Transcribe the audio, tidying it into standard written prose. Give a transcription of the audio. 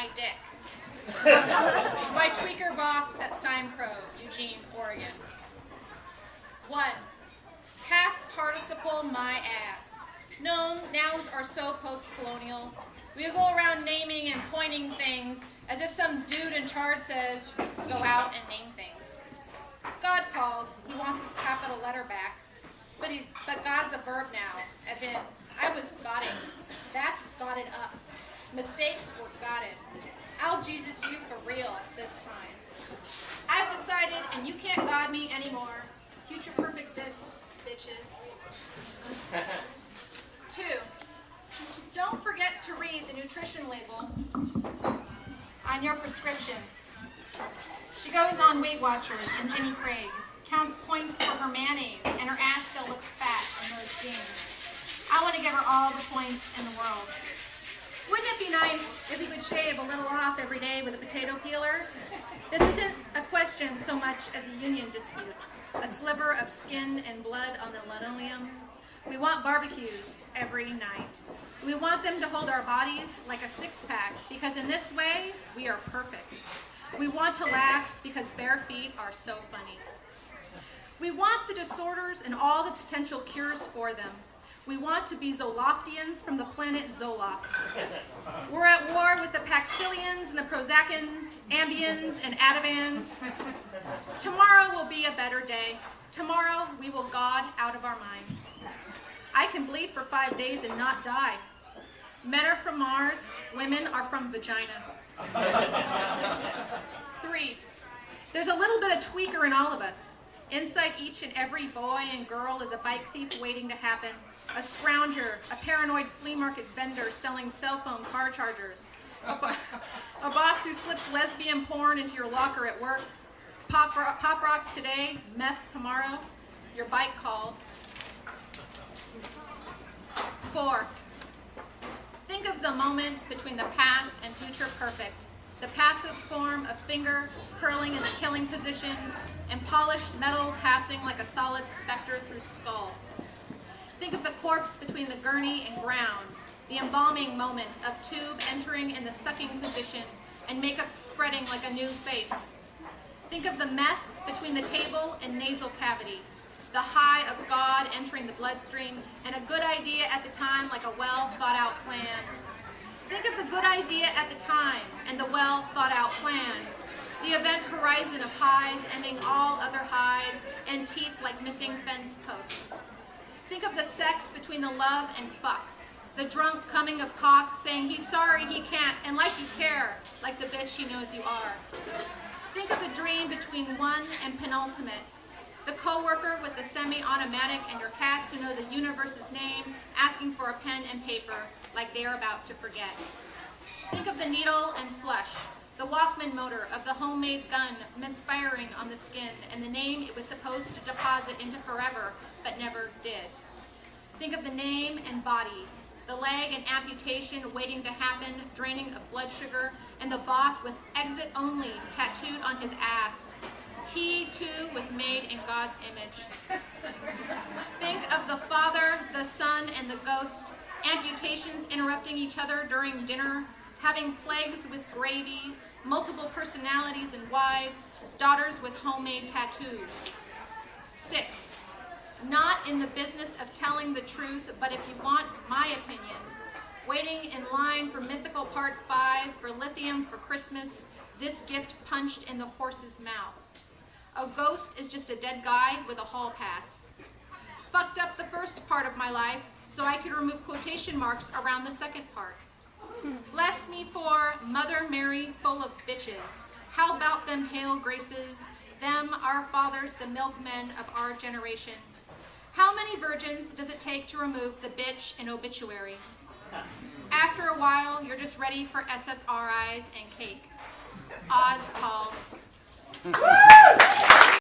my dick. My tweaker boss at Pro, Eugene, Oregon. 1. Past participle my ass. Nouns are so post-colonial. We go around naming and pointing things as if some dude in charge says, go out and name things. God called. He wants his capital letter back. But God's a verb now, as in, I was godding. That's godded up. Mistakes were godded. I'll Jesus you for real this time. I've decided, and you can't God me anymore. Future perfect this, bitches. 2. Don't forget to read the nutrition label on your prescription. She goes on Weight Watchers and Jenny Craig, counts points for her mayonnaise, and her ass still looks fat in those jeans. I want to give her all the points in the world. Wouldn't it be nice if we could shave a little off every day with a potato peeler? This isn't a question so much as a union dispute, a sliver of skin and blood on the linoleum. We want barbecues every night. We want them to hold our bodies like a six-pack, because in this way, we are perfect. We want to laugh because bare feet are so funny. We want the disorders and all the potential cures for them. We want to be Zoloftians from the planet Zoloft. We're at war with the Paxilians and the Prozacans, Ambians and Adivans. Tomorrow will be a better day. Tomorrow we will God out of our minds. I can bleed for 5 days and not die. Men are from Mars, women are from vagina. 3. There's a little bit of tweaker in all of us. Inside each and every boy and girl is a bike thief waiting to happen, a scrounger, a paranoid flea market vendor selling cell phone car chargers, a boss who slips lesbian porn into your locker at work, pop rocks today, meth tomorrow, your bike called. 4. Think of the moment between the past and future perfect, the passive form of finger curling in the killing position and polished metal passing like a solid specter through skull. Think of the corpse between the gurney and ground, the embalming moment of tube entering in the sucking position and makeup spreading like a new face. Think of the meth between the table and nasal cavity, the high of God entering the bloodstream, and a good idea at the time like a well-thought-out plan. Think of the good idea at the time and the well-thought-out plan. The event horizon of highs ending all other highs and teeth like missing fence posts. Think of the sex between the love and fuck. The drunk coming of cock saying he's sorry he can't and like you care, like the bitch he knows you are. Think of the dream between one and penultimate. The co-worker with the semi-automatic and your cats who know the universe's name asking for a pen and paper like they are about to forget. Think of the needle and flush, the Walkman motor of the homemade gun misfiring on the skin and the name it was supposed to deposit into forever but never did. Think of the name and body, the leg and amputation waiting to happen, draining of blood sugar, and the boss with exit only tattooed on his ass. He, too, was made in God's image. Think of the Father, the Son, and the Ghost, amputations interrupting each other during dinner, having plagues with gravy, multiple personalities and wives, daughters with homemade tattoos. 6. Not in the business of telling the truth, but if you want my opinion, waiting in line for Mythical Part 5 for lithium for Christmas, this gift punched in the horse's mouth. A ghost is just a dead guy with a hall pass. Fucked up the first part of my life so I could remove quotation marks around the second part. Bless me for Mother Mary full of bitches. How about them Hail Graces, them our fathers, the milkmen of our generation? How many virgins does it take to remove the bitch in obituary? After a while, you're just ready for SSRIs and cake. Oz called.